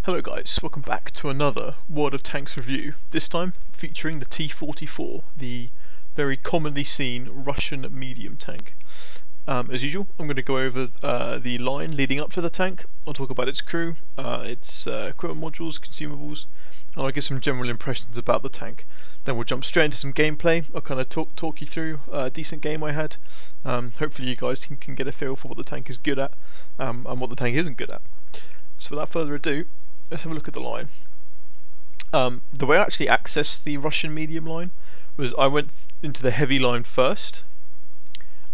Hello guys, welcome back to another World of Tanks review, this time featuring the T-44, the very commonly seen Russian medium tank. As usual, I'm going to go over the line leading up to the tank. I'll talk about its crew, its equipment modules, consumables, and I'll give some general impressions about the tank. Then we'll jump straight into some gameplay. I'll kind of talk you through a decent game I had. Hopefully you guys can get a feel for what the tank is good at, and what the tank isn't good at. So without further ado, let's have a look at the line. The way I actually accessed the Russian medium line was I went into the heavy line first,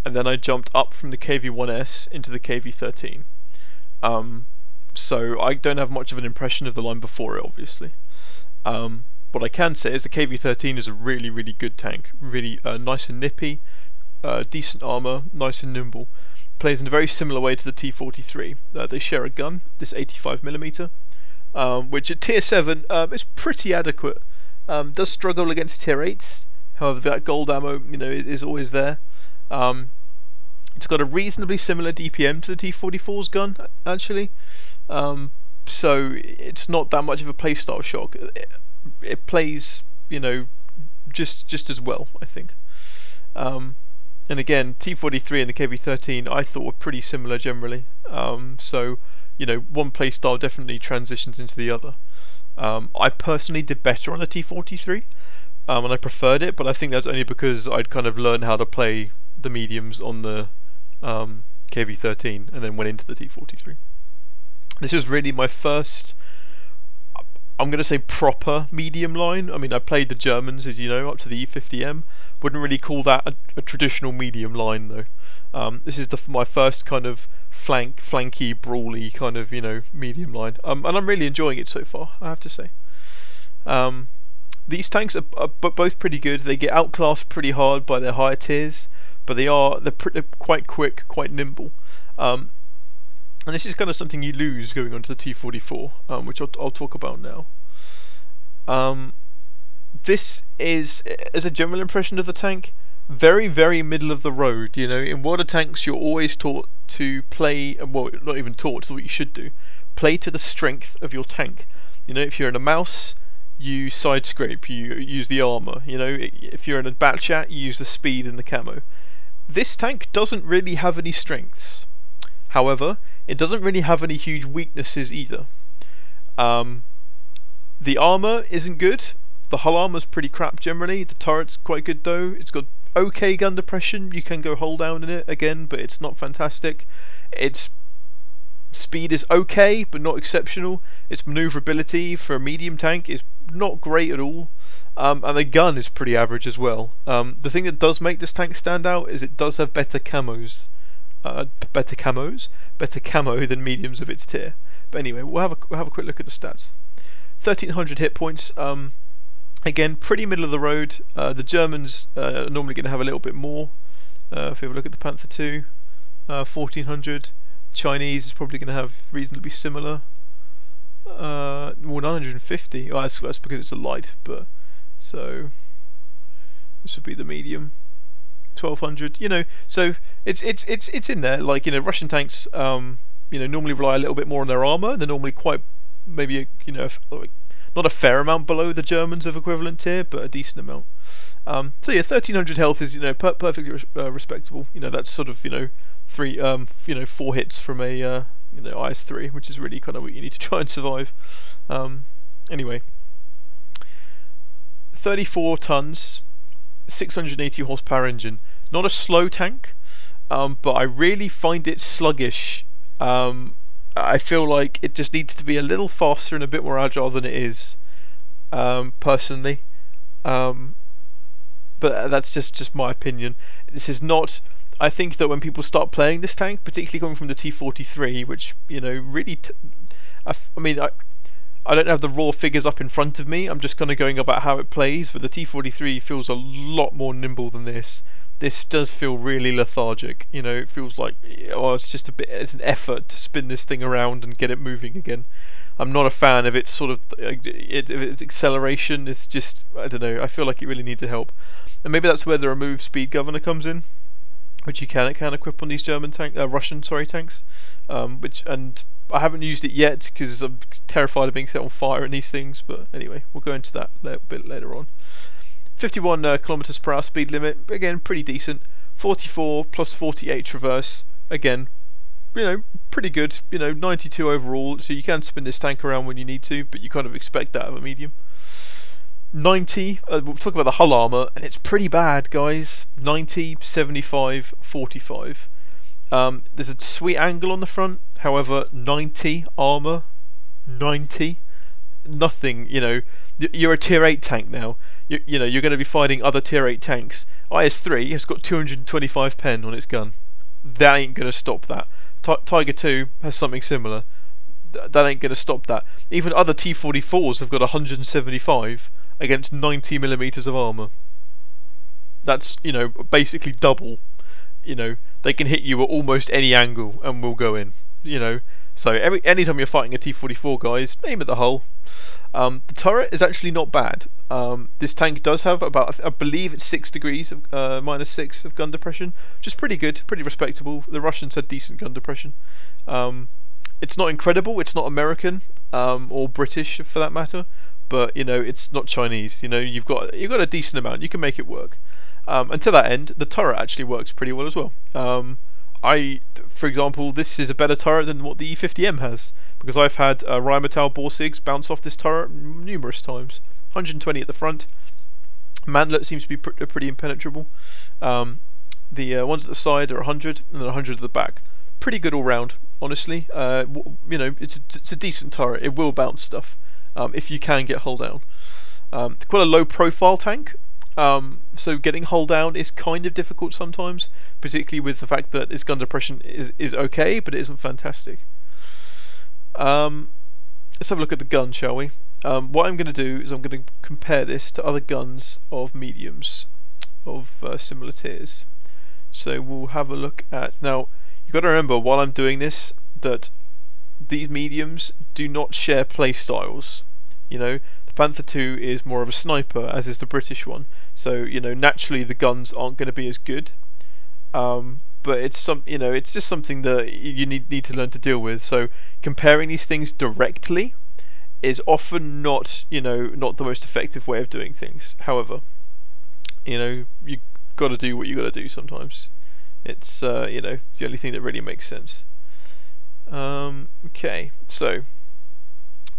and then I jumped up from the KV-1S into the KV-13. So I don't have much of an impression of the line before it, obviously. What I can say is the KV-13 is a really good tank, really nice and nippy, decent armour, nice and nimble. Plays in a very similar way to the T-43. They share a gun, this 85mm, which at tier 7 is pretty adequate. Does struggle against tier 8s, however that gold ammo is always there. It's got a reasonably similar DPM to the T-44's gun, actually, so it's not that much of a playstyle shock. It plays, just as well, I think. And again, T-43 and the KV-13 I thought were pretty similar generally. So, one playstyle definitely transitions into the other. I personally did better on the T-43, and I preferred it, but I think that's only because I'd kind of learned how to play the mediums on the KV-13 and then went into the T-43. This was really my first, I'm going to say, proper medium line. I mean, I played the Germans, as you know, up to the E50M. Wouldn't really call that a traditional medium line, though. This is my first kind of flanky, brawly kind of, medium line. And I'm really enjoying it so far, I have to say. These tanks are both pretty good. They get outclassed pretty hard by their higher tiers, but they're quite quick, quite nimble. And this is kind of something you lose going on to the T-44, which I'll talk about now. This is, as a general impression of the tank, very middle of the road. In World of Tanks you're always taught to play, well, not even taught, it's what you should do, play to the strength of your tank. If you're in a mouse, you side scrape, you use the armour. If you're in a Batchat, you use the speed and the camo. This tank doesn't really have any strengths. However, it doesn't really have any huge weaknesses either. The armour isn't good. The hull armour's pretty crap generally. The turret's quite good though. It's got okay gun depression. You can go hull down in it again, but it's not fantastic. Its speed is okay, but not exceptional. Its manoeuvrability for a medium tank is not great at all. And the gun is pretty average as well. The thing that does make this tank stand out is it does have better camos. Better camo than mediums of its tier. But anyway, we'll have a quick look at the stats. 1300 hit points. Again, pretty middle of the road. The Germans are normally going to have a little bit more. If we have a look at the Panther 2, 1400. Chinese is probably going to have reasonably similar. Well, 950. Oh, that's because it's a light, but so this would be the medium. 1200. So it's in there. Like, Russian tanks, normally rely a little bit more on their armor. They're normally quite, maybe, like, not a fair amount below the Germans of equivalent tier, but a decent amount. So yeah, 1300 health is perfectly respectable. That's sort of 4 hits from a IS-3, which is really kind of what you need to try and survive. Anyway, 34 tons, 680 horsepower engine. Not a slow tank, but I really find it sluggish. I feel like it just needs to be a little faster and a bit more agile than it is, personally. But that's just my opinion. This is not. I think that when people start playing this tank, particularly coming from the T-43, which really, I don't have the raw figures up in front of me. I'm just kind of going about how it plays. But the T-43 feels a lot more nimble than this. This does feel really lethargic. It feels like, it's an effort to spin this thing around and get it moving again. I'm not a fan of its sort of its acceleration. It's just, I don't know. I feel like it really needs help, and maybe that's where the remove speed governor comes in. which you can equip on these Russian tanks, and I haven't used it yet because I'm terrified of being set on fire in these things. But anyway, we'll go into that a bit later on. 51 kilometers per hour speed limit, again pretty decent. 44 plus 48 traverse, again, pretty good. 92 overall, so you can spin this tank around when you need to, but you kind of expect that of a medium. 90, we'll talk about the hull armour, and it's pretty bad, guys. 90, 75, 45. There's a sweet angle on the front, however, 90 armour, 90, nothing, you're a tier 8 tank now. You're going to be fighting other tier 8 tanks. IS-3 has got 225 pen on its gun. That ain't going to stop that. Tiger 2 has something similar. That ain't going to stop that. Even other T-44s have got 175 against 90 millimeters of armour. That's, basically double. They can hit you at almost any angle and will go in. So anytime you're fighting a T-44, guys, aim at the hull. The turret is actually not bad. This tank does have about, I believe it's 6 degrees of -6 of gun depression, which is pretty good, pretty respectable. The Russians had decent gun depression. It's not incredible. It's not American or British for that matter, but it's not Chinese. You've got a decent amount. You can make it work. And to that end, the turret actually works pretty well as well. For example, this is a better turret than what the E50M has, because I've had Rheinmetall Borsigs bounce off this turret numerous times. 120 at the front. Manlet seems to be pretty impenetrable. The ones at the side are 100, and then 100 at the back. Pretty good all round, honestly. It's a decent turret. It will bounce stuff if you can get hull down. Quite a low profile tank. So getting hull down is kind of difficult sometimes, particularly with the fact that its gun depression is okay, but it isn't fantastic. Let's have a look at the gun, shall we? What I'm going to do is I'm going to compare this to other guns of mediums of similar tiers. So we'll have a look at, now you've got to remember while I'm doing this that these mediums do not share play styles. The Panther II is more of a sniper, as is the British one, so naturally the guns aren't going to be as good, but it's it's just something that you need to learn to deal with. So comparing these things directly is often not not the most effective way of doing things. However, you got to do what you got to do sometimes. It's the only thing that really makes sense. Okay, so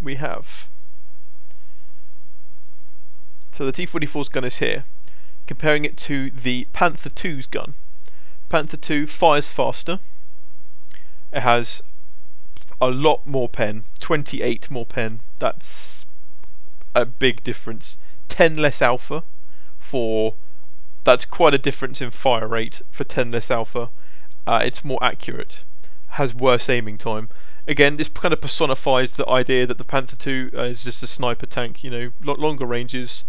we have. So the T-44's gun is here. Comparing it to the Panther II's gun. Panther II fires faster. It has a lot more pen. 28 more pen. That's a big difference. 10 less alpha for... That's quite a difference in fire rate for 10 less alpha. It's more accurate. Has worse aiming time. Again, this kind of personifies the idea that the Panther II is just a sniper tank. Longer ranges.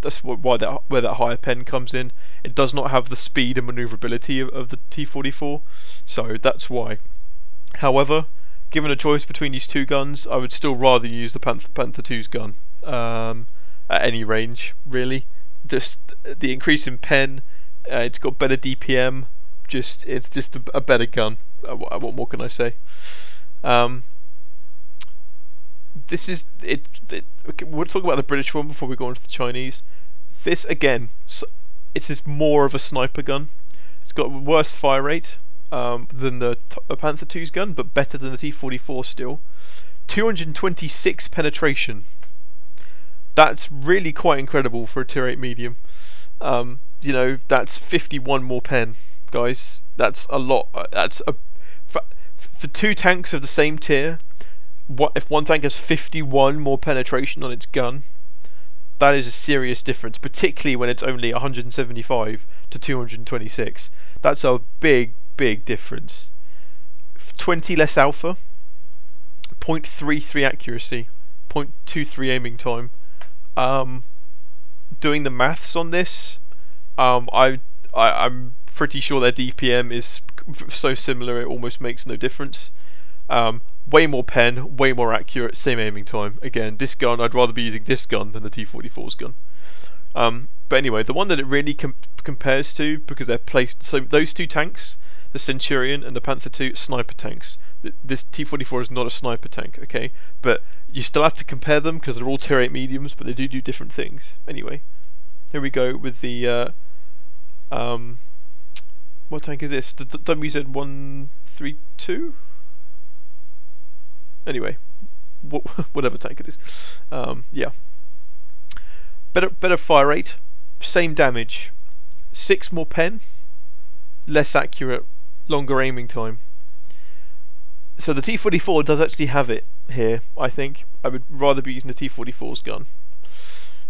That's where that higher pen comes in. It does not have the speed and manoeuvrability of the T-44, so that's why. However, given a choice between these two guns, I would still rather use the Panther II's gun at any range, really. Just the increase in pen, it's got better DPM. It's just a better gun. What more can I say? This is it. Okay, we'll talk about the British one before we go on to the Chinese. This again, it's more of a sniper gun. It's got worse fire rate than the Panther II's gun, but better than the T-44 still. 226 penetration. That's really quite incredible for a tier 8 medium. That's 51 more pen, guys. That's a lot. For two tanks of the same tier. If one tank has 51 more penetration on its gun, that is a serious difference, particularly when it's only 175 to 226. That's a big difference. 20 less alpha, 0.33 accuracy, 0.23 aiming time. Doing the maths on this, I'm pretty sure their DPM is so similar it almost makes no difference. Way more pen, way more accurate, same aiming time. Again, this gun, I'd rather be using this gun than the T-44's gun. But anyway, the one that it really compares to, because they're placed, so those two tanks, the Centurion and the Panther II, sniper tanks. This T-44 is not a sniper tank, okay? But you still have to compare them because they're all tier 8 mediums, but they do different things. Anyway, here we go with the what tank is this? The WZ-132? Anyway, whatever tank it is. Yeah. Better fire rate, same damage, 6 more pen, less accurate, longer aiming time. So the T-44 does actually have it here, I think. I would rather be using the T-44's gun.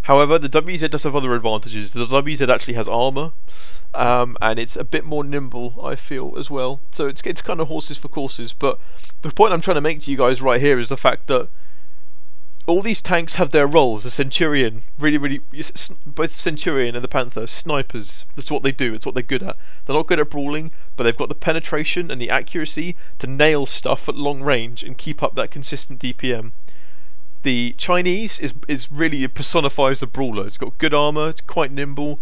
However, the WZ does have other advantages. The WZ actually has armour, and it's a bit more nimble, I feel, as well. So it's kind of horses for courses. But the point I'm trying to make to you guys right here is the fact that all these tanks have their roles. The Centurion, both Centurion and the Panther, snipers. That's what they do. It's what they're good at. They're not good at brawling, but they've got the penetration and the accuracy to nail stuff at long range and keep up that consistent DPM. The Chinese is really, it personifies the brawler. It's got good armor. It's quite nimble.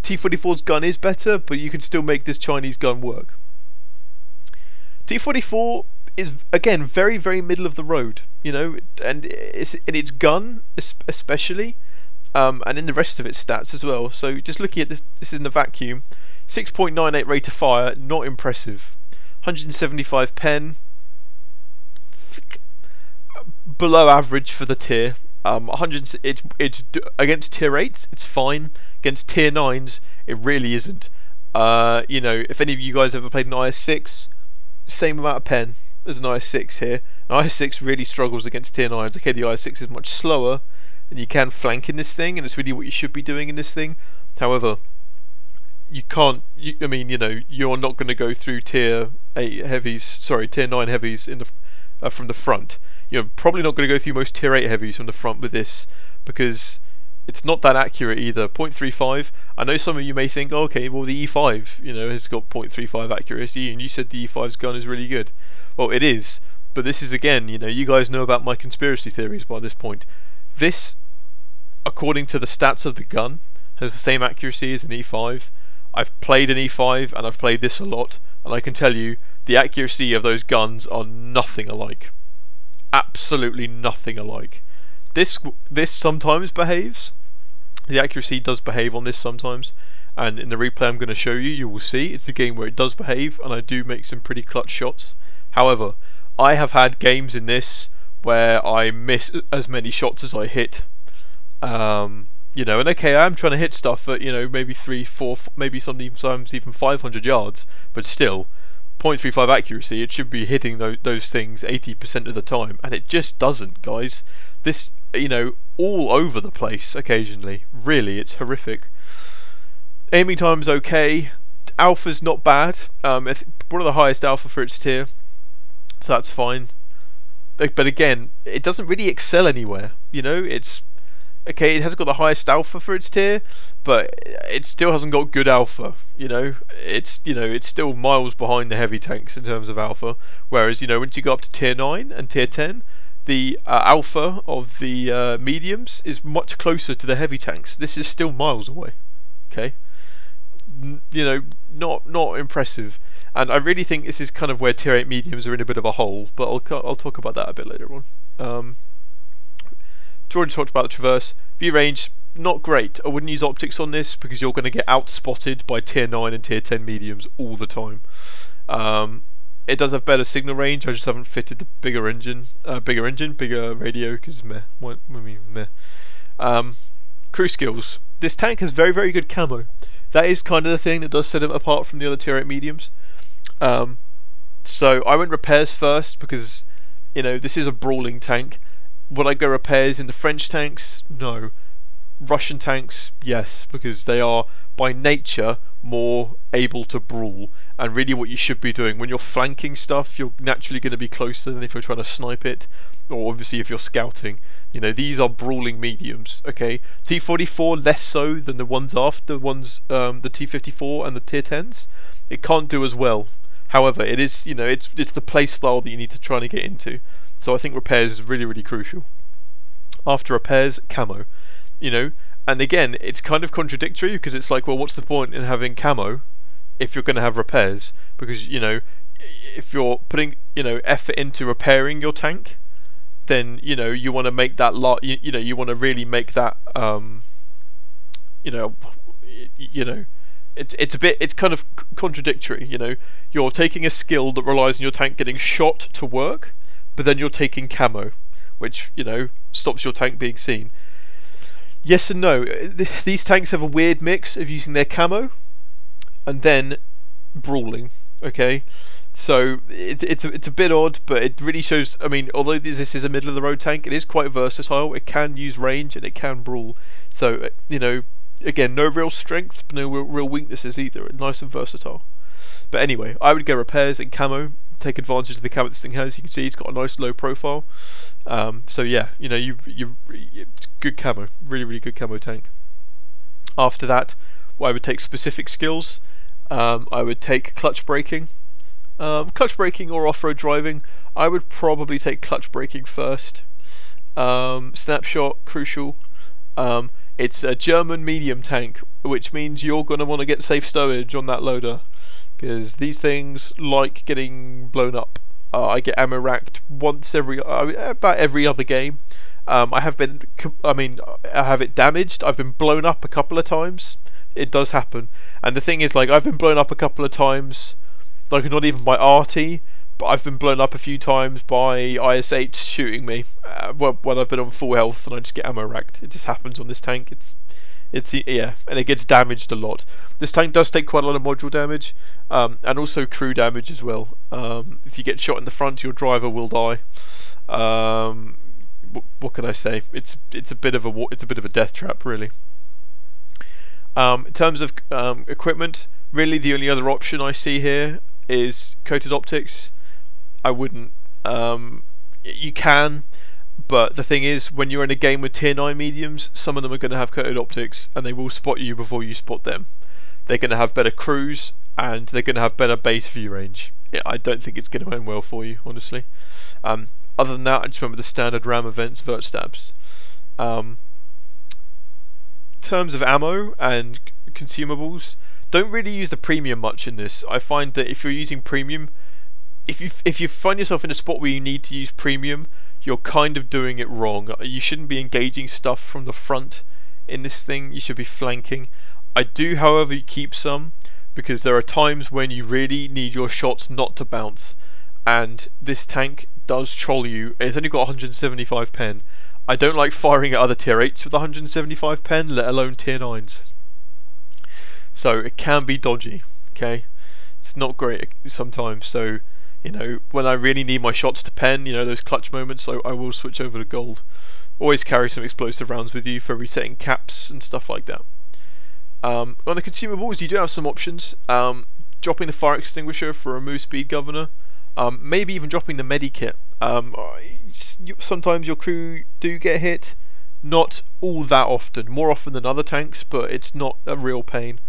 T-44's gun is better, but you can still make this Chinese gun work. T-44 is, again, very, very middle of the road, you know, and it's in its gun especially, and in the rest of its stats as well. So just looking at this is in the vacuum, 6.98 rate of fire, not impressive. 175 pen, below average for the tier. 100, it's against tier 8s, it's fine. Against tier 9s, it really isn't. You know, if any of you guys ever played an IS-6, same amount of pen as an IS-6 here. An IS-6 really struggles against tier 9s. Okay, the IS-6 is much slower, and you can flank in this thing, and it's really what you should be doing in this thing. However, you can't. I mean, you know, you're not going to go through tier 8 heavies. Sorry, tier 9 heavies in the from the front. You're probably not going to go through most tier 8 heavies from the front with this, because it's not that accurate either. 0.35. I know some of you may think, oh, okay, well the E5, you know, has got 0.35 accuracy, and you said the E5's gun is really good. Well, it is, but this is, again, you know, you guys know about my conspiracy theories by this point. This, according to the stats of the gun, has the same accuracy as an E5. I've played an E5 and I've played this a lot, and I can tell you the accuracy of those guns are nothing alike. Absolutely nothing alike. This sometimes behaves. The accuracy does behave on this sometimes, and in the replay I'm going to show you, you will see it's a game where it does behave, and I do make some pretty clutch shots. However, I have had games in this where I miss as many shots as I hit. You know, and okay, I am trying to hit stuff at, you know, maybe 3, 4, maybe sometimes even 500 yards, but still, 0.35 accuracy, it should be hitting those things 80% of the time, and it just doesn't, guys. This, you know, all over the place occasionally. Really, it's horrific. Aiming time's okay. Alpha's not bad. One of the highest alpha for its tier, so that's fine. But again, it doesn't really excel anywhere. You know, it's okay. It hasn't got the highest alpha for its tier, but it still hasn't got good alpha. You know, it's still miles behind the heavy tanks in terms of alpha. Whereas, you know, once you go up to tier 9 and tier 10, the alpha of the mediums is much closer to the heavy tanks. This is still miles away. Okay, you know, not impressive. And I really think this is kind of where tier 8 mediums are in a bit of a hole. But I'll talk about that a bit later on. Already talked about the traverse. View range, not great. I wouldn't use optics on this because you're going to get outspotted by tier 9 and tier 10 mediums all the time. It does have better signal range. I just haven't fitted the bigger radio, because meh. What, I mean, meh. Crew skills. This tank has very, very good camo. That is kind of the thing that does set it apart from the other tier 8 mediums. So I went repairs first because, you know, this is a brawling tank. Would I go repairs in the French tanks? No. Russian tanks? Yes, because they are by nature more able to brawl, and really what you should be doing when you're flanking stuff, you're naturally going to be closer than if you're trying to snipe it, or obviously if you're scouting. You know, these are brawling mediums. Okay, T-44 less so than the ones after, the T-54 and the tier 10s. It can't do as well. However, it is, you know, it's the play style that you need to try and get into. So I think repairs is really, really crucial. After repairs, camo. You know, And again, it's kind of contradictory because it's like, well, what's the point in having camo if you're going to have repairs? Because if you're putting effort into repairing your tank, then you want to make that you want to really make that you know it's kind of contradictory. You're taking a skill that relies on your tank getting shot to work, but then you're taking camo, which stops your tank being seen. Yes and no. These tanks have a weird mix of using their camo and then brawling. Okay, so it's a bit odd, but it really shows. I mean, although this is a middle of the road tank, it is quite versatile. It can use range and it can brawl. So again, no real strength, but no real weaknesses either. Nice and versatile. But anyway, I would go repairs and camo. Take advantage of the camo this thing has. You can see it's got a nice low profile. So yeah, it's good camo, really good camo tank. After that, I would take specific skills. I would take clutch braking, or off-road driving. I would probably take clutch braking first. Snapshot, crucial. It's a German medium tank, which means you're going to want to get safe stowage on that loader, because these things like getting blown up. I get ammo racked about every other game. I have it damaged. I've been blown up a couple of times. It does happen, and the thing is, like, I've been blown up a couple of times, like not even by RT, but I've been blown up a few times by IS-8 shooting me when I've been on full health and I just get ammo racked. It just happens on this tank. Yeah, and it gets damaged a lot. This tank does take quite a lot of module damage, and also crew damage as well. If you get shot in the front, your driver will die. What can I say? It's a bit of a death trap, really. In terms of equipment, really the only other option I see here is coated optics. I wouldn't. You can, but the thing is, when you're in a game with tier 9 mediums, some of them are going to have coated optics, and they will spot you before you spot them. They're going to have better crews, and they're going to have better base view range. Yeah, I don't think it's going to end well for you, honestly. Other than that, I just remember the standard RAM events, vert stabs. In terms of ammo and consumables, don't really use the premium much in this. I find that if you're using premium, if you find yourself in a spot where you need to use premium, you're kind of doing it wrong. You shouldn't be engaging stuff from the front in this thing. You should be flanking. I do, however, keep some, because there are times when you really need your shots not to bounce, and this tank does troll you. It's only got 175 pen. I don't like firing at other tier 8s with 175 pen, let alone tier 9s. So it can be dodgy, okay? It's not great sometimes, so when I really need my shots to pen, those clutch moments, so I will switch over to gold. Always carry some explosive rounds with you for resetting caps and stuff like that. On the consumables, you do have some options. Dropping the fire extinguisher for a remove speed governor. Maybe even dropping the medikit. Sometimes your crew do get hit, not all that often, more often than other tanks, but it's not a real pain.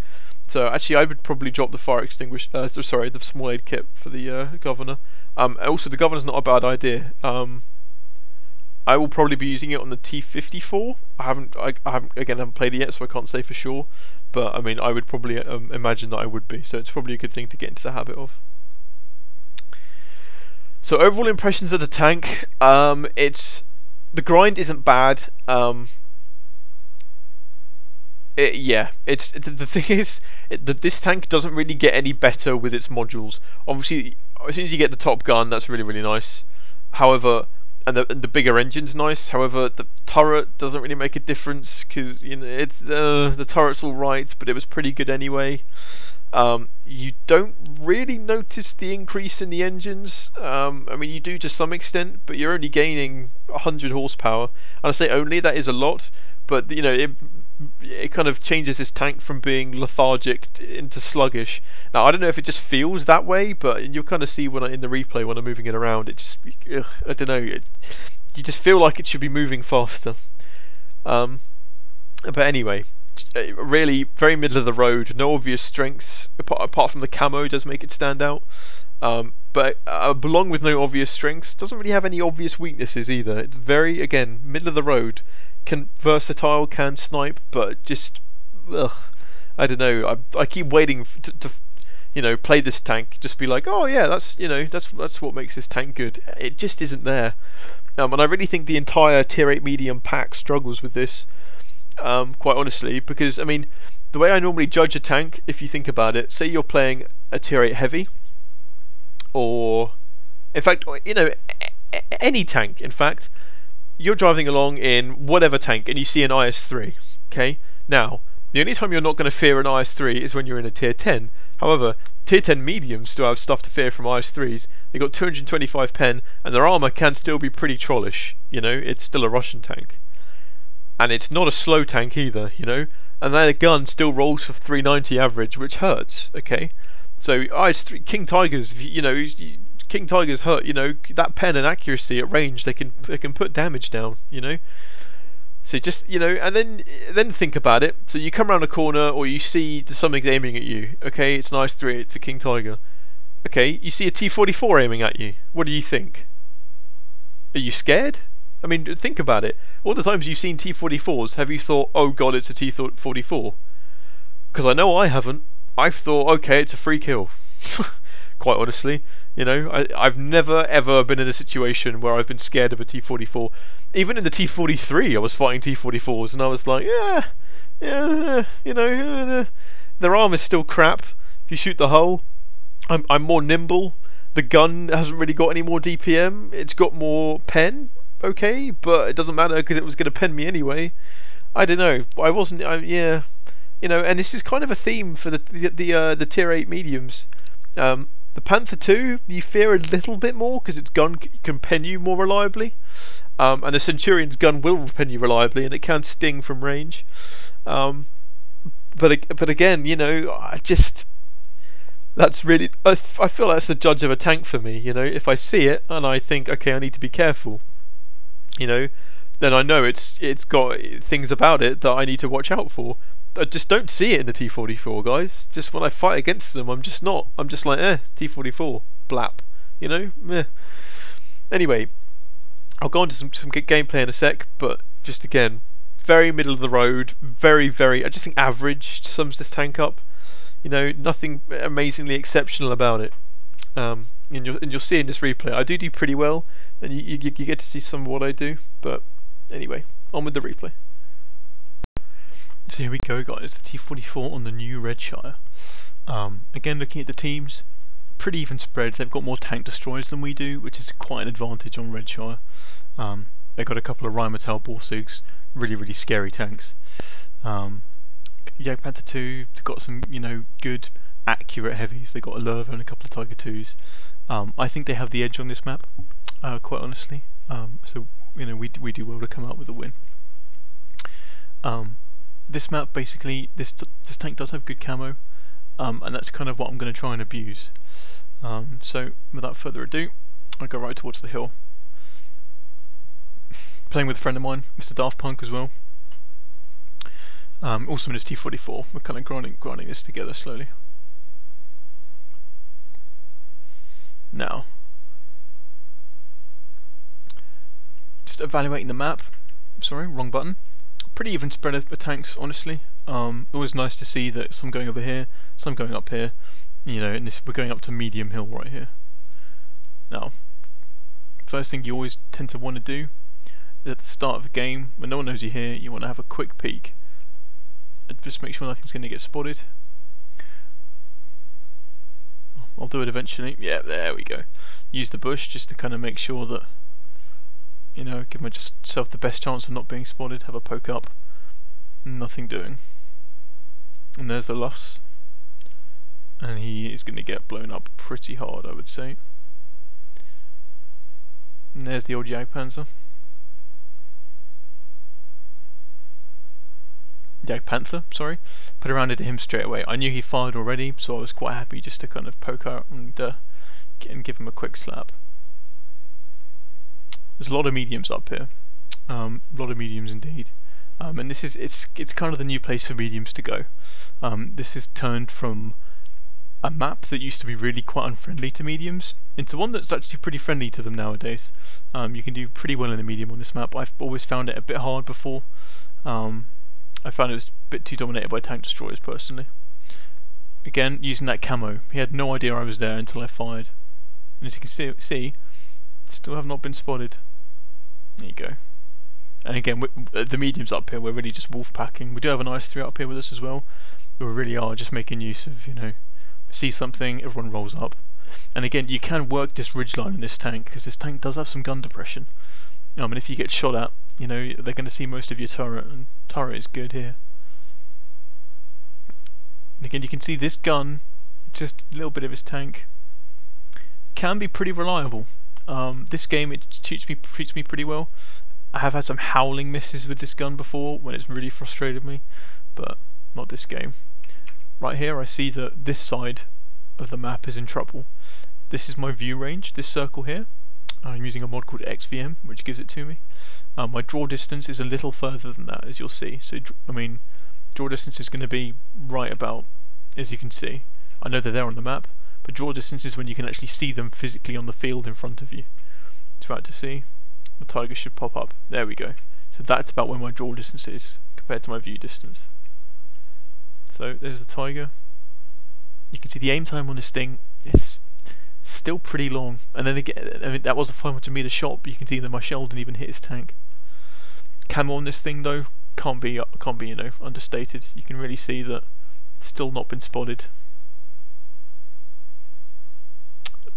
So actually, I would probably drop the fire extinguisher. The small aid kit for the governor. Also, the governor's not a bad idea. I will probably be using it on the T-44. I haven't played it yet, so I can't say for sure. But I mean, I would probably imagine that I would be. So it's probably a good thing to get into the habit of. So overall impressions of the tank, the grind isn't bad. The thing is that this tank doesn't really get any better with its modules. Obviously, as soon as you get the top gun, that's really nice. However, and the bigger engine's nice. However, the turret doesn't really make a difference, because it's the turret's all right, but it was pretty good anyway. You don't really notice the increase in the engines. I mean, you do to some extent, but you're only gaining 100 horsepower. And I say only, that is a lot, but it kind of changes this tank from being lethargic into sluggish. Now, I don't know if it just feels that way, but you'll kind of see in the replay when I'm moving it around, it just, I don't know, you just feel like it should be moving faster. But anyway, really very middle of the road, no obvious strengths apart from the camo does make it stand out. But along with no obvious strengths, doesn't really have any obvious weaknesses either. It's very, again, middle of the road. can versatile, can snipe, but just ugh, I don't know. I keep waiting to play this tank, just be like, oh yeah, that's what makes this tank good. It just isn't there. And I really think the entire tier 8 medium pack struggles with this, quite honestly, because I mean, the way I normally judge a tank, if you think about it, say you're playing a tier 8 heavy, or in fact, any tank, in fact, you're driving along in whatever tank and you see an IS-3, okay? Now, the only time you're not going to fear an IS-3 is when you're in a tier 10. However, tier 10 mediums still have stuff to fear from IS-3s. They've got 225 pen, and their armour can still be pretty trollish, it's still a Russian tank. And it's not a slow tank either, and their gun still rolls for 390 average, which hurts, okay? So IS-3, King Tigers, King Tigers hurt, that pen and accuracy at range, they can put damage down, So just, and then think about it. So you come around a corner, or you see something aiming at you. Okay, it's an IS-3, it's a King Tiger. Okay, you see a T-44 aiming at you. What do you think? Are you scared? I mean, think about it. All the times you've seen T-44s, have you thought, oh god, it's a T-44? Because I know I haven't. I've thought, okay, it's a free kill. Quite honestly, I've never ever been in a situation where I've been scared of a T-44. Even in the T-43, I was fighting T-44s, and I was like, their arm is still crap. If you shoot the hull, I'm more nimble. The gun hasn't really got any more DPM. It's got more pen, okay, but it doesn't matter because it was going to pen me anyway. I don't know. I wasn't. And this is kind of a theme for the tier 8 mediums. The Panther 2, you fear a little bit more because its gun can pen you more reliably, and the Centurion's gun will pen you reliably, and it can sting from range. But again, that's really, I feel that's the judge of a tank for me. If I see it and I think, okay, I need to be careful, then I know it's got things about it that I need to watch out for. I just don't see it in the T-44, guys. Just when I fight against them, I'm just like, T-44, blap, meh. Anyway, I'll go on to some good gameplay in a sec, but just again, very middle of the road, very, I just think average sums this tank up. Nothing amazingly exceptional about it. And you'll see in this replay, I do pretty well, and you get to see some of what I do. But anyway, on with the replay. So here we go, guys, the T-44 on the new Redshire. Again, looking at the teams, pretty even spread. They've got more tank destroyers than we do, which is quite an advantage on Redshire. They've got a couple of Rheinmetall Borsugs, really scary tanks. Jagdpanther 2, they've got some, good, accurate heavies. They've got a Lerva and a couple of Tiger 2s. I think they have the edge on this map, quite honestly. So, we do well to come out with a win. This map, basically, this tank does have good camo, and that's kind of what I'm going to try and abuse. So, without further ado, I go right towards the hill. Playing with a friend of mine, Mr. Daft Punk, as well. Also in his T-44. We're kind of grinding this together slowly. Now, just evaluating the map. Sorry, wrong button. Pretty even spread of tanks, honestly. Always nice to see that some going over here, some going up here. And we're going up to medium hill right here. Now, first thing you always tend to want to do at the start of a game, when no one knows you're here, you want to have a quick peek. Just make sure nothing's going to get spotted. I'll do it eventually. Yeah, there we go. Use the bush just to kind of make sure that, give myself the best chance of not being spotted. Have a poke up. Nothing doing. And there's the Luss. And he is going to get blown up pretty hard, I would say. And there's the old Jagdpanzer. Jagdpanther, sorry. Put around into him straight away. I knew he fired already, so I was quite happy just to kind of poke out and give him a quick slap. There's a lot of mediums up here. A lot of mediums indeed. And this is it's kind of the new place for mediums to go. This is turned from a map that used to be really quite unfriendly to mediums into one that's actually pretty friendly to them nowadays. You can do pretty well in a medium on this map. I've always found it a bit hard before. I found it was a bit too dominated by tank destroyers personally. Again, using that camo, he had no idea I was there until I fired. And as you can see, still have not been spotted. There you go. And again, the mediums up here, we're really just wolf packing. We do have an ice 3 up here with us as well. We really are just making use of, see something, everyone rolls up. And again, you can work this ridgeline in this tank, because this tank does have some gun depression. And if you get shot at, they're going to see most of your turret, and turret is good here. And again, you can see this gun, just a little bit of his tank, can be pretty reliable. This game, it treats me pretty well. I have had some howling misses with this gun before when it's really frustrated me, but not this game. Right here I see that this side of the map is in trouble. This is my view range, this circle here. I'm using a mod called XVM, which gives it to me. My draw distance is a little further than that, as you'll see. So, draw distance is going to be right about, as you can see. I know they're there on the map, but draw distance is when you can actually see them physically on the field in front of you. Try to see. The tiger should pop up. There we go. So that's about where my draw distance is compared to my view distance. So there's the tiger. You can see the aim time on this thing is still pretty long. And then again, that was a 500 meter shot, but you can see that my shell didn't even hit his tank. Camo on this thing though can't be understated. You can really see that it's still not been spotted.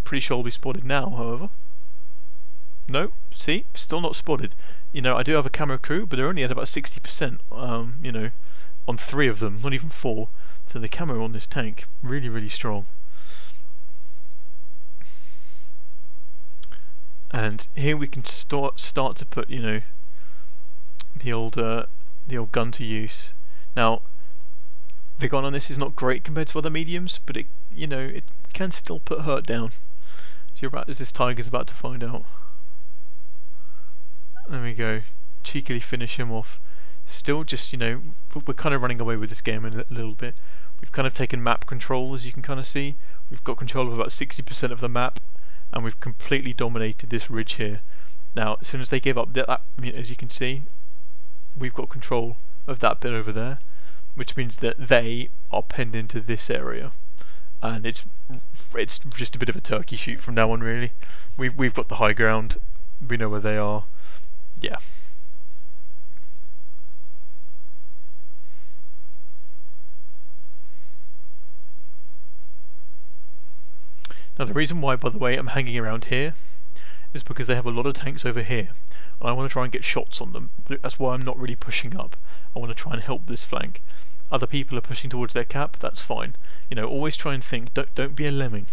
Pretty sure it'll be spotted now, however. No, see, still not spotted. I do have a camo crew, but they're only at about 60%, on 3 of them, not even 4. So the camo on this tank, really, really strong. And here we can start to put, the old gun to use. Now, the gun on this is not great compared to other mediums, but it can still put hurt down. So as this tiger's about to find out. There we go. Cheekily finish him off. Still just, we're kind of running away with this game a little bit. We've kind of taken map control, as you can kind of see. We've got control of about 60% of the map, and we've completely dominated this ridge here. Now, as soon as they give up that, as you can see, we've got control of that bit over there, which means that they are penned into this area. And it's just a bit of a turkey shoot from now on, really. We've got the high ground. We know where they are. Yeah. Now the reason why, by the way, I'm hanging around here is because they have a lot of tanks over here, and I want to try and get shots on them. That's why I'm not really pushing up. I want to try and help this flank. Other people are pushing towards their cap, that's fine. Always try and think, don't be a lemming,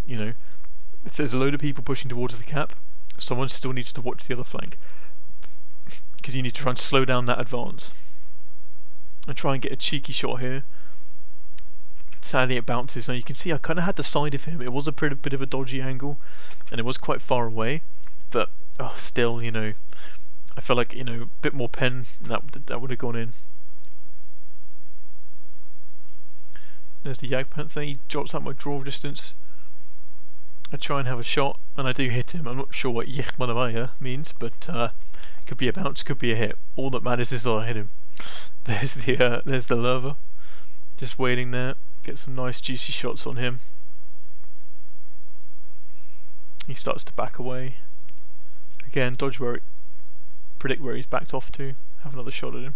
If there's a load of people pushing towards the cap, someone still needs to watch the other flank. Because you need to try and slow down that advance. And try and get a cheeky shot here. Sadly it bounces. Now you can see I kind of had the side of him. It was a bit of a dodgy angle, and it was quite far away. But still, I felt like a bit more pen, that would have gone in. There's the Jagdpanther. He drops out my draw distance. I try and have a shot, and I do hit him. I'm not sure what Jagdpanther means, but could be a bounce, could be a hit. All that matters is that I hit him. There's the Lerva, just waiting there. Get some nice juicy shots on him. He starts to back away. Again, predict where he's backed off to. Have another shot at him.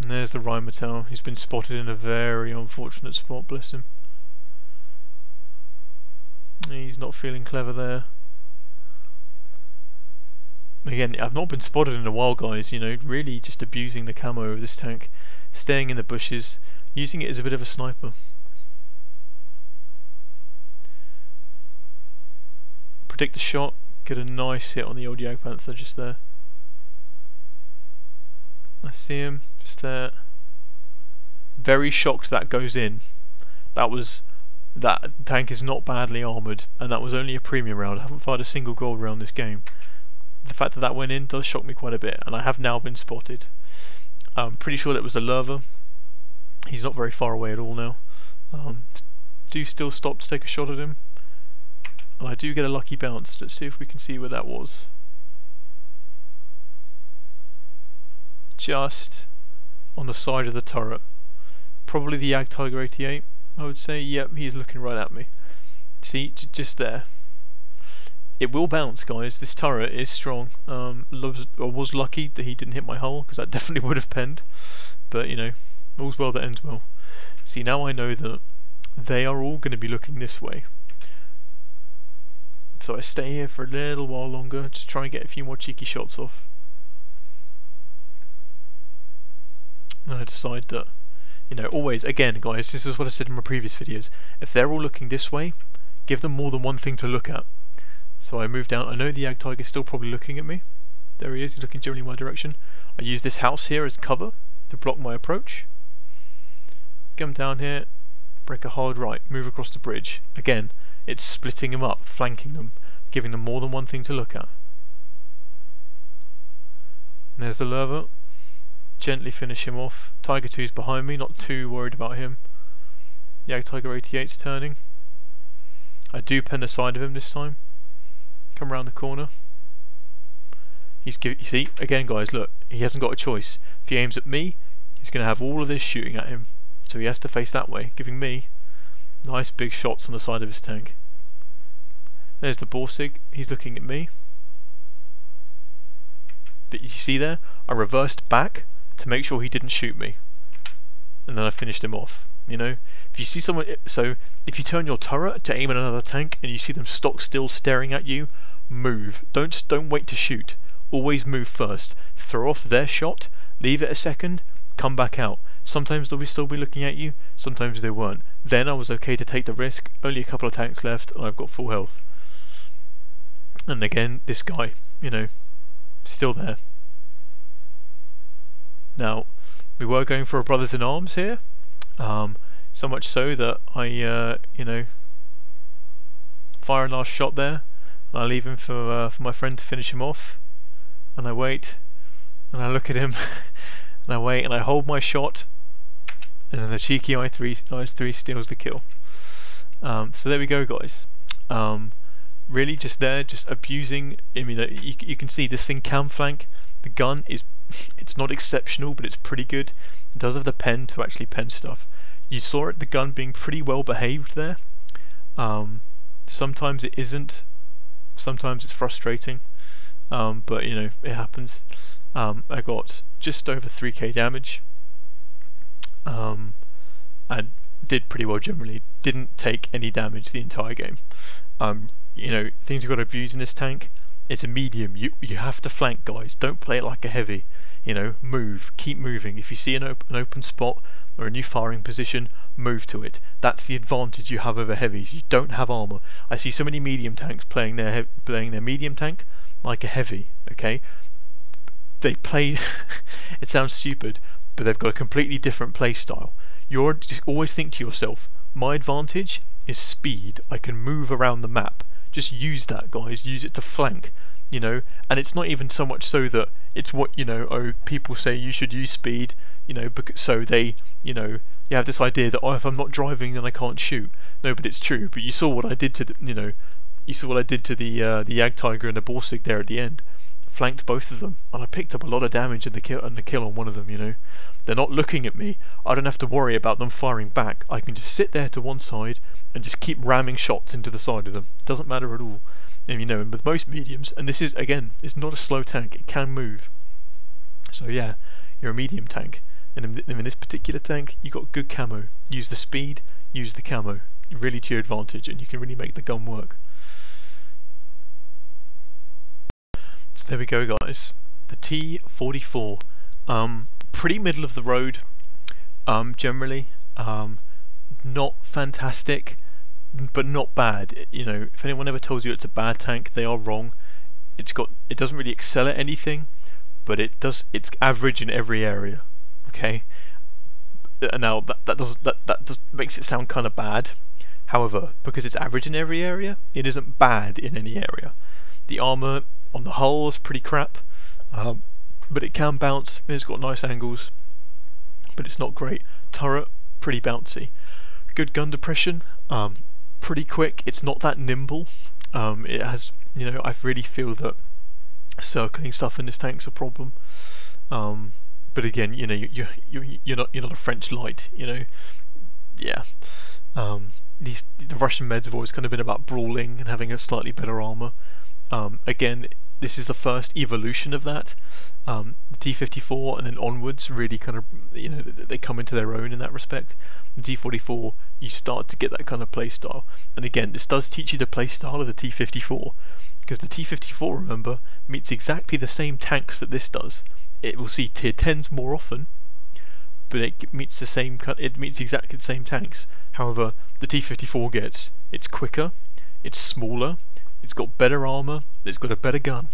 And there's the Rheinmetall. He's been spotted in a very unfortunate spot, bless him. He's not feeling clever there. Again, I've not been spotted in a while, guys, really just abusing the camo of this tank. Staying in the bushes, using it as a bit of a sniper. Predict the shot, get a nice hit on the old Jagdpanther just there. I see him, just there. Very shocked that goes in. That tank is not badly armoured, and that was only a premium round. I haven't fired a single gold round this game. The fact that that went in does shock me quite a bit, and I have now been spotted. I'm pretty sure that was a Lerva. He's not very far away at all now. do still stop to take a shot at him, and I do get a lucky bounce. Let's see if we can see where that was. Just on the side of the turret. Probably the Tiger 88, I would say. Yep, he's looking right at me. See, just there. It will bounce, guys. This turret is strong. I was lucky that he didn't hit my hull, because that definitely would have penned. But, you know, all's well that ends well. See, now I know that they are all going to be looking this way. So I stay here for a little while longer, just try and get a few more cheeky shots off. And I decide that, you know, always, again guys, this is what I said in my previous videos, if they're all looking this way, give them more than one thing to look at. So I move down. I know the Tiger is still probably looking at me. There he is, he's looking generally my direction. I use this house here as cover to block my approach. Come down here, break a hard right, move across the bridge. Again, it's splitting them up, flanking them, giving them more than one thing to look at. And there's the lurver. Gently finish him off. Tiger 2's behind me, not too worried about him. Yeah, Tiger 88's turning. I do pen the side of him this time. Come around the corner. You see, again guys, look, he hasn't got a choice. If he aims at me, he's going to have all of this shooting at him. So he has to face that way, giving me nice big shots on the side of his tank. There's the Borsig, he's looking at me. But you see there, I reversed back to make sure he didn't shoot me, and then I finished him off. You know, if you see someone, so if you turn your turret to aim at another tank and you see them stock still staring at you, move. Don't wait to shoot. Always move first. Throw off their shot, leave it a second, come back out. Sometimes they'll still be looking at you, sometimes they weren't. Then I was okay to take the risk. Only a couple of tanks left, and I've got full health. And again, this guy, you know, still there. Now, we were going for a brothers in arms here, so much so that I, you know, fire a last shot there, and I leave him for my friend to finish him off, and I wait, and I look at him, and I wait, and I hold my shot, and then the cheeky I3 steals the kill. So there we go, guys. Really, just there, just abusing. I mean, you can see this thing can flank. The gun is, it's not exceptional, but it's pretty good. It does have the pen to actually pen stuff. You saw it, the gun being pretty well behaved there. Sometimes it isn't. Sometimes it's frustrating. But you know, it happens. I got just over 3k damage. And did pretty well generally. Didn't take any damage the entire game. You know, things you've got to abuse in this tank. It's a medium. You have to flank, guys. Don't play it like a heavy. You know, move. Keep moving. If you see an open spot or a new firing position, move to it. That's the advantage you have over heavies. You don't have armor. I see so many medium tanks playing their medium tank like a heavy. Okay, they play. It sounds stupid, but they've got a completely different play style. You're just always think to yourself, my advantage is speed. I can move around the map. Just use that, guys. Use it to flank, you know. And it's not even so much so that it's what, you know, oh, people say you should use speed, you know, so they, you know, you have this idea that, oh, if I'm not driving then I can't shoot. No, but it's true. But you saw what I did to the, you know, you saw what I did to the Tiger and the Borsig there at the end. Flanked both of them, and I picked up a lot of damage in the kill on one of them. You know, they're not looking at me. I don't have to worry about them firing back. I can just sit there to one side and just keep ramming shots into the side of them. Doesn't matter at all. And you know, and with most mediums, and this is, again, it's not a slow tank. It can move. So yeah, you're a medium tank, and in this particular tank, you got good camo. Use the speed, use the camo, really to your advantage, and you can really make the gun work. So there we go, guys. The T-44, pretty middle of the road, generally, not fantastic, but not bad. You know, if anyone ever tells you it's a bad tank, they are wrong. It doesn't really excel at anything, but it's average in every area. Okay. Now that makes it sound kind of bad. However, because it's average in every area, it isn't bad in any area. The armor on the whole is pretty crap, but it can bounce. It's got nice angles, but it's not great. Turret, pretty bouncy. Good gun depression. Pretty quick. It's not that nimble. It has, I really feel that circling stuff in this tank's a problem. But again, you're not a French light, yeah. The Russian meds have always kind of been about brawling and having a slightly better armor. Again, this is the first evolution of that. The T-44 and then onwards really kind of, they come into their own in that respect. The T-44, you start to get that kind of playstyle. And again, this does teach you the playstyle of the T-54, because the T-54, remember, meets exactly the same tanks that this does. It will see tier 10s more often, but it meets exactly the same tanks. However, the T-54 it's quicker, it's smaller, it's got better armor, it's got a better gun.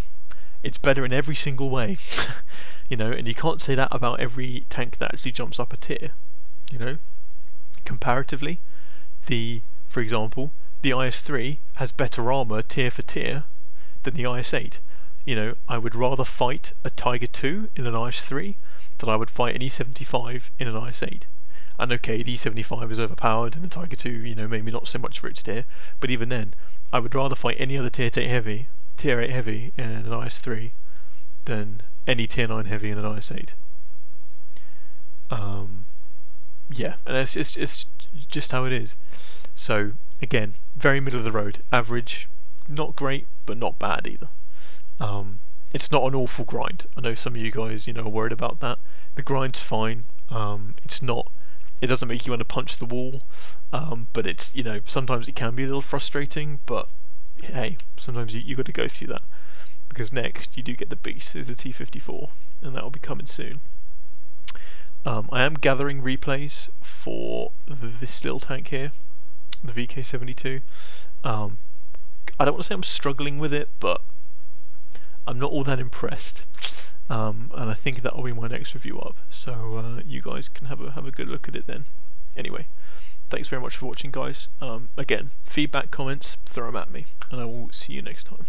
It's better in every single way, and you can't say that about every tank that actually jumps up a tier, Comparatively, for example, the IS-3 has better armor tier for tier than the IS-8. I would rather fight a Tiger II in an IS-3 than I would fight an E-75 in an IS-8. And okay, the E-75 is overpowered and the Tiger II, maybe not so much for its tier, but even then, I would rather fight any other tier 8 heavy in an IS-3 than any tier 9 heavy in an IS-8. Yeah, and it's just how it is. So again, very middle of the road, average, not great, but not bad either. It's not an awful grind. I know some of you guys, are worried about that. The grind's fine. It doesn't make you want to punch the wall, but it's, sometimes it can be a little frustrating, but hey, sometimes you got to go through that, because next you do get the beast. There's a T-54, and that will be coming soon. I am gathering replays for this little tank here, the VK72. I don't want to say I'm struggling with it, but I'm not all that impressed. And I think that will be my next review up, so you guys can have a good look at it then. Anyway, thanks very much for watching, guys. Again, feedback, comments, throw them at me, and I will see you next time.